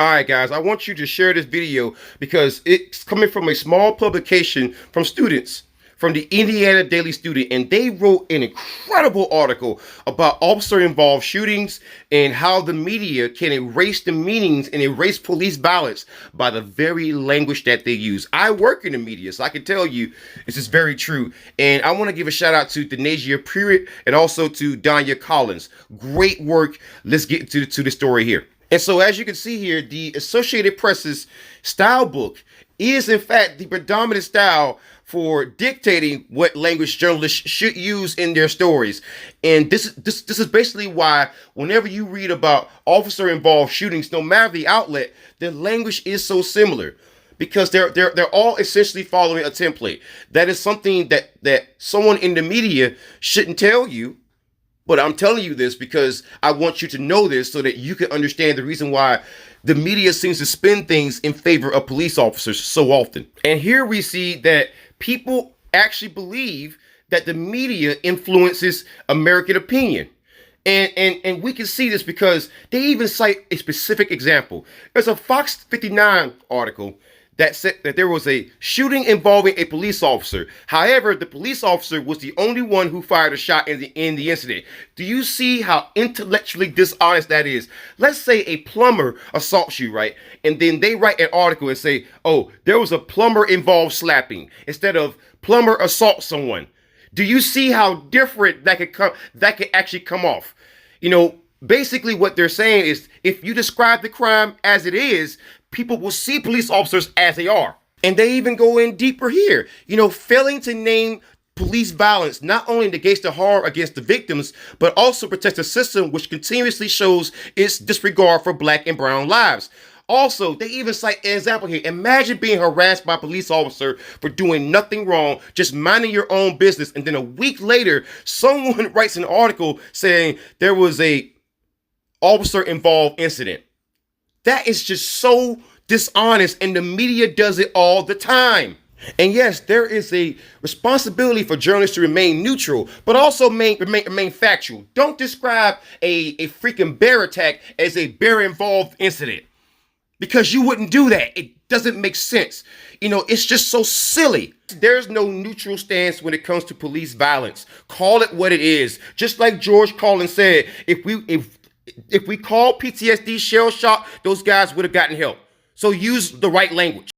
All right, guys, I want you to share this video because it's coming from a small publication from students from the Indiana Daily Student, and they wrote an incredible article about officer-involved shootings and how the media can erase the meanings and erase police violence by the very language that they use. I work in the media, so I can tell you this is very true. And I want to give a shout out to Denasia Pruitt and also to Danya Collins. Great work. Let's get to the story here. And so, as you can see here, the Associated Press's style book is, in fact, the predominant style for dictating what language journalists should use in their stories. And this is basically why whenever you read about officer-involved shootings, no matter the outlet, the language is so similar. Because they're all essentially following a template. That is something that someone in the media shouldn't tell you. But I'm telling you this because I want you to know this so that you can understand the reason why the media seems to spin things in favor of police officers so often. And here we see that people actually believe that the media influences American opinion. And we can see this because they even cite a specific example. There's a Fox 59 article that said that there was a shooting involving a police officer. However, the police officer was the only one who fired a shot in the incident. Do you see how intellectually dishonest that is? Let's say a plumber assaults you, right? And then they write an article and say, oh, there was a plumber involved slapping instead of plumber assault someone. Do you see how different that could actually come off? You know, basically what they're saying is if you describe the crime as it is, people will see police officers as they are. And they even go in deeper here. You know, failing to name police violence not only negates the harm against the victims, but also protects a system which continuously shows its disregard for Black and brown lives. Also, they even cite an example here. Imagine being harassed by a police officer for doing nothing wrong, just minding your own business. And then a week later, someone writes an article saying there was a officer-involved incident. That is just so dishonest, and the media does it all the time. And yes, there is a responsibility for journalists to remain neutral, but also remain factual. Don't describe a freaking bear attack as a bear-involved incident, because you wouldn't do that. It doesn't make sense. You know, it's just so silly. There's no neutral stance when it comes to police violence. Call it what it is. Just like George Carlin said, if we called PTSD shell shock, those guys would have gotten help. So use the right language.